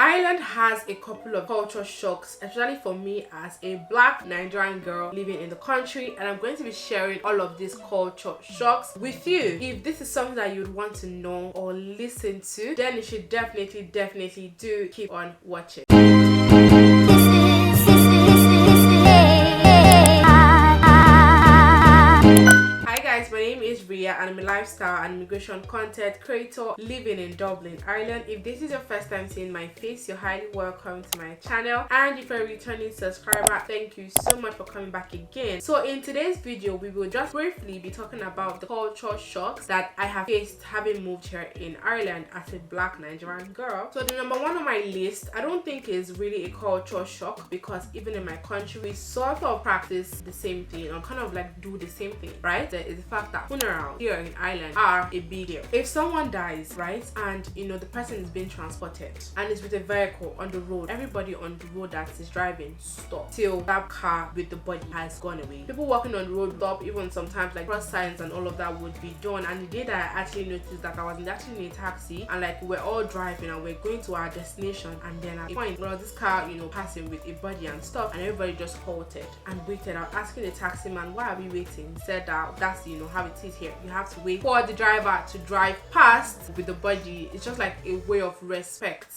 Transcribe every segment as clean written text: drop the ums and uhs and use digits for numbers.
Ireland has a couple of culture shocks, especially for me as a black Nigerian girl living in the country, and I'm going to be sharing all of these culture shocks with you. If this is something that you'd want to know or listen to, then you should definitely do keep on watching. My name is Ria and I'm a lifestyle and immigration content creator living in Dublin, Ireland. If this is your first time seeing my face, you're highly welcome to my channel, and if you're a returning subscriber, thank you so much for coming back again. So in today's video, we will just briefly be talking about the culture shocks that I have faced having moved here in Ireland as a black Nigerian girl. So the number one on my list, I don't think is really a culture shock, because even in my country we sort of practice the same thing or kind of like do the same thing, right? There is the fact that funerals here in Ireland are a big deal. If someone dies, right, and the person is being transported and is with a vehicle on the road, everybody on the road that is driving stop till that car with the body has gone away. People walking on the road stop, even sometimes like cross signs and all of that would be done. And the day that I actually noticed that I was actually in a taxi and like we're all driving and we're going to our destination, and then at a point this car passing with a body and stuff, and everybody just halted and waited. I was asking the taxi man, why are we waiting? He said that that's how it is here. You have to wait for the driver to drive past with the body. It's just like a way of respect,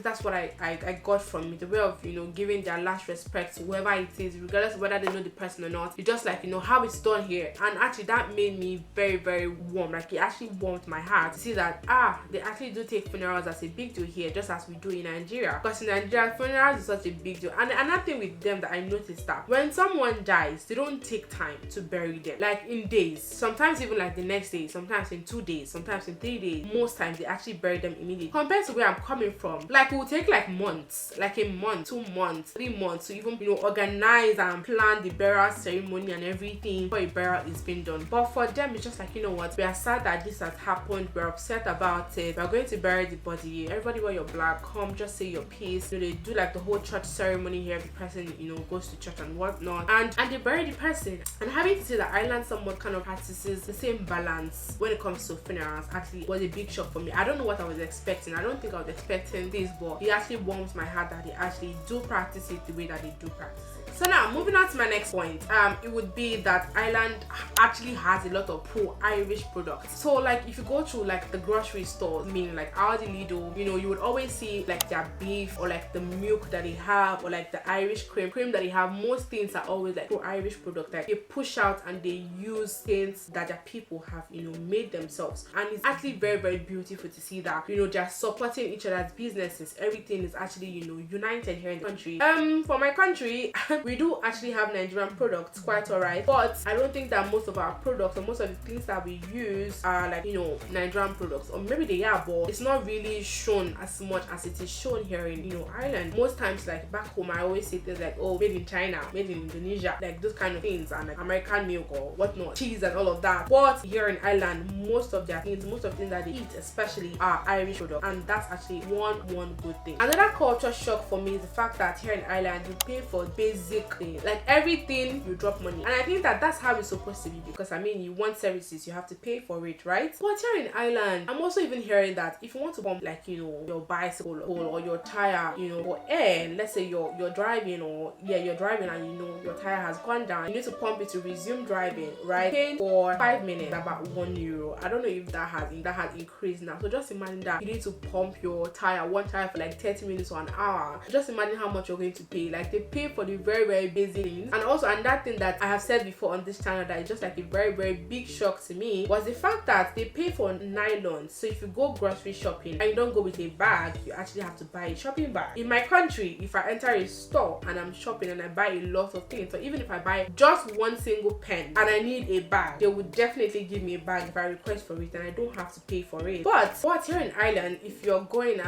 that's what I got from it, the way of giving their last respect to whoever it is, regardless of whether they know the person or not. It's just like how it's done here. And actually that made me very warm. Like it actually warmed my heart to see that they actually do take funerals as a big deal here, just as we do in Nigeria. Because in Nigeria, funerals is such a big deal. And another thing with them that I noticed, that when someone dies, they don't take time to bury them like in days, sometimes even like the next day, sometimes in 2 days, sometimes in 3 days. Most times they actually bury them immediately, compared to where I'm coming from. Like it will take like months, like a month, 2 months, 3 months to even organize and plan the burial ceremony and everything before a burial is being done. But for them it's just like, we are sad that this has happened, we're upset about it, we're going to bury the body, everybody wear your black, come just say your piece. They do like the whole church ceremony here, the person goes to church and whatnot, and they bury the person. And having to say that Ireland somewhat kind of practices the same balance when it comes to funerals actually was a big shock for me. I don't know what I was expecting. I don't think I was expecting this, but it actually warms my heart that they actually do practice it the way that they do practice it. So now moving on to my next point, it would be that Ireland actually has a lot of pro-Irish products. So like if you go to like the grocery stores, meaning like Aldi, Lidl, you would always see like their beef or like the milk that they have, or like the Irish cream that they have. Most things are always like pro-Irish product. Like they push out and they use things that their people have made themselves, and it's actually very beautiful to see that they're supporting each other's businesses. Everything is actually united here in the country. For my country we do actually have Nigerian products, quite alright, but I don't think that most of our products or most of the things that we use are like Nigerian products, or maybe they are, but it's not really shown as much as it is shown here in Ireland. Most times like back home I always say things like, oh, made in China, made in Indonesia, like those kind of things, and like American milk or whatnot, cheese and all of that. But here in Ireland, most of the things that they eat especially are Irish products, and that's actually one good thing. Another culture shock for me is the fact that here in Ireland you pay for basic things, like everything you drop money. And I think that that's how it's supposed to be, because you want services, you have to pay for it, right? But here in Ireland, I'm also even hearing that if you want to pump like your bicycle or your tire for air, let's say you're driving, or you're driving and your tire has gone down, you need to pump it to resume driving, right? Paying for 5 minutes about €1. I don't know if that has increased now. So just imagine that you need to pump your tire, one tire, for like 30 minutes or an hour. Just imagine how much you're going to pay. Like they pay for the very basic things. And also another thing that I have said before on this channel that is just like a very big shock to me was the fact that they pay for nylons. So if you go grocery shopping and you don't go with a bag, you actually have to buy a shopping bag. In my country, if I enter a store and I'm shopping and I buy a lot of things, so even if I buy just one single pen and I need a bag, they would definitely give me a bag if I request for it, and I don't have to pay for it. But here in Ireland, if you're going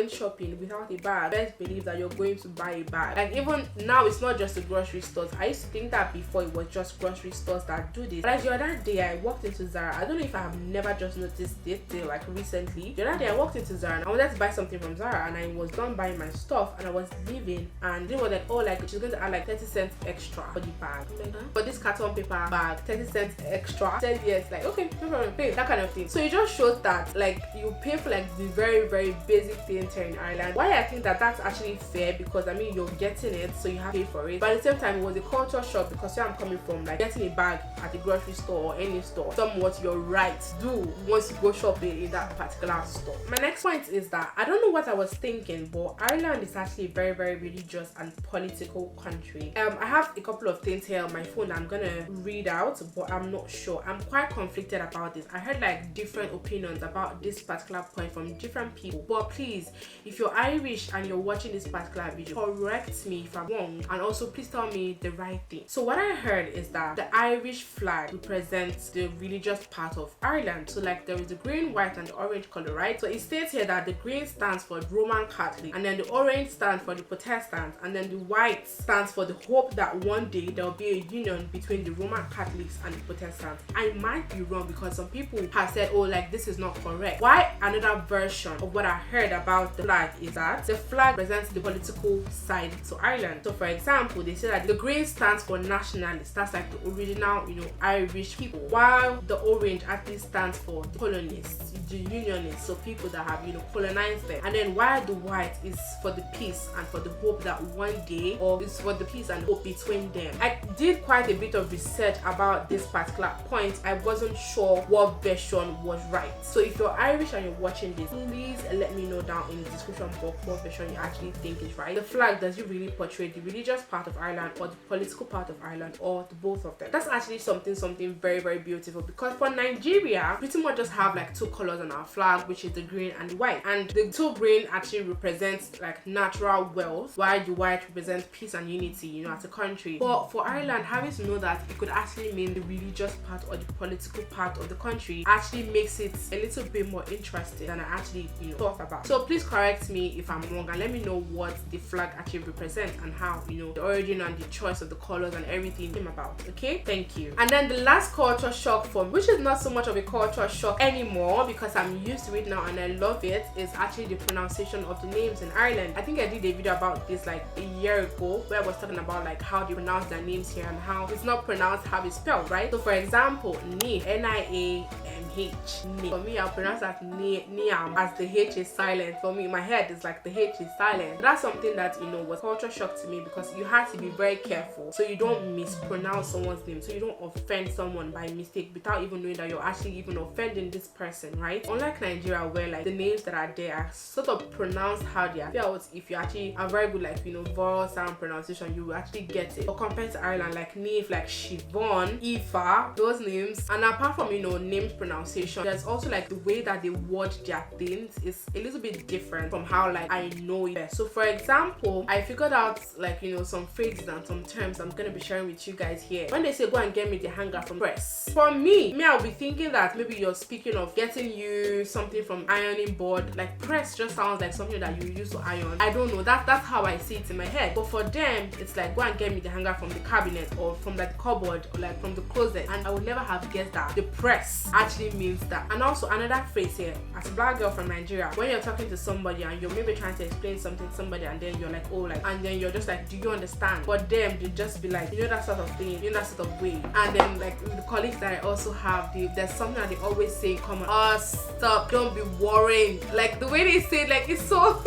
shopping without a bag, best believe that you're going to buy a bag. Like even now it's not just the grocery stores. I used to think that before it was just grocery stores that do this. But like the other day I walked into Zara. I don't know if I have never just noticed it till like recently. The other day I walked into Zara and I wanted to buy something from Zara, and I was done buying my stuff and I was leaving, and they were like, oh, like she's going to add like 30 cents extra for the bag. I'm like, huh? For this carton paper bag, 30 cents extra. I said yes, like okay, no problem, pay, that kind of thing. So it just shows that like you pay for like the very basic things here in Ireland. Why I think that that's actually fair, because I mean you're getting it, so you have to pay for it. But at the same time, it was a culture shock, because where I'm coming from, like getting a bag at the grocery store or any store, somewhat your right to do once you go shopping in that particular store. My next point is that I don't know what I was thinking, but Ireland is actually a very religious and political country. I have a couple of things here on my phone that I'm gonna read out, but I'm not sure. I'm quite conflicted about this. I heard like different opinions about this particular point from different people, but please, if you're Irish and you're watching this particular video, correct me if I'm wrong, and also please tell me the right thing. So what I heard is that the Irish flag represents the religious part of Ireland. So like there is the green, white and the orange color, right? So it states here that the green stands for Roman Catholic, and then the orange stands for the Protestants, and then the white stands for the hope that one day there will be a union between the Roman Catholics and the Protestants. I might be wrong, because some people have said, oh, like this is not correct. Why another version of what I heard about the flag is that the flag represents the political side to Ireland. So for example, they say that the green stands for nationalists, that's like the original, you know, Irish people, while the orange actually stands for the colonists, the unionists, so people that have, you know, colonized them. And then while the white is for the peace and for the hope that one day, or is for the peace and hope between them. I did quite a bit of research about this particular point. I wasn't sure what version was right. So if you're Irish and you're watching this, please let me know down in the description box what version you actually think is right. The flag, does it really portray the religious part of Ireland or the political part of Ireland, or the both of them? That's actually something very beautiful, because for Nigeria, pretty much just have like two colors on our flag, which is the green and the white, and the two green actually represents like natural wealth, while the white represents peace and unity, you know, as a country. But for Ireland, having to know that it could actually mean the religious part or the political part of the country actually makes it a little bit more interesting than I actually, you know, thought about. So please correct me if I'm wrong, and let me know what the flag actually represents and how, you know, the origin and the choice of the colors and everything came about. Okay, thank you. And then the last culture shock for me, which is not so much of a culture shock anymore because I'm used to it now and I love it, is actually the pronunciation of the names in Ireland. I think I did a video about this like a year ago, where I was talking about like how they pronounce their names here and how it's not pronounced how it's spelled, right? So for example, Niamh, N-I-A-M-H, Niamh. For me, I'll pronounce that Niamh, as the H is silent. For me, in my head, it's like the H is silent. That's something that, you know, was culture shock to me, because you have to be very careful so you don't mispronounce someone's name, so you don't offend someone by mistake without even knowing that you're actually even offending this person, right? Unlike Nigeria, where like the names that are there are sort of pronounced how they are. If you actually are very good, like, you know, vowel sound pronunciation, you will actually get it. But compared to Ireland, like Niamh, like Siobhan, Aoife, those names, and apart from, you know, names pronunciation, there's also like the way that they word their things is a little bit different from how like I know it. So for example, I figured out like, you know, some phrases and some terms I'm gonna be sharing with you guys here. When they say go and get me the hanger from press, for me I'll be thinking that maybe you're speaking of getting you something from ironing board. Like press just sounds like something that you use to iron. I don't know, that's how I see it in my head. But for them, it's like go and get me the hanger from the cabinet or from like the cupboard or like from the closet, and I would never have guessed that the press actually means that. And also another phrase here, as a black girl from Nigeria, when you're talking to somebody and you're maybe trying to explain something to somebody, and then you're like, oh, like, and then you're just like, do you understand? For them, they just be like, you know, that sort of thing, you know, that sort of way. And then like with the colleagues that I also have, there's something that they always say in common. Oh, stop, don't be worrying. Like the way they say it, like it's so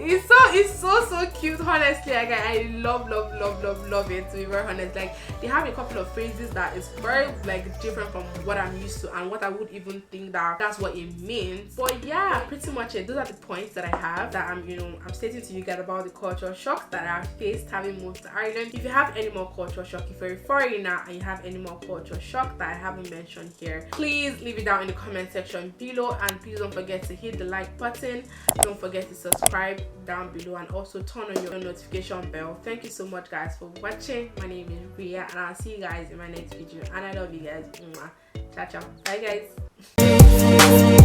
it's so cute. Honestly, like I love it, to be very honest. Like they have a couple of phrases that is very like different from what I'm used to and what I would even think that that's what it means. But yeah, pretty much it. Those are the points that I have that I'm stating to you guys about the culture shock that I faced having moved to Ireland. If you have any more culture shock, if you're a foreigner and you have any more culture shock that I haven't mentioned here, please leave it down in the comment section below, and please don't forget to hit the like button, don't forget to subscribe down below, and also turn on your notification bell. Thank you so much guys for watching. My name is Ria, and I'll see you guys in my next video, and I love you guys. Ciao ciao. Bye guys.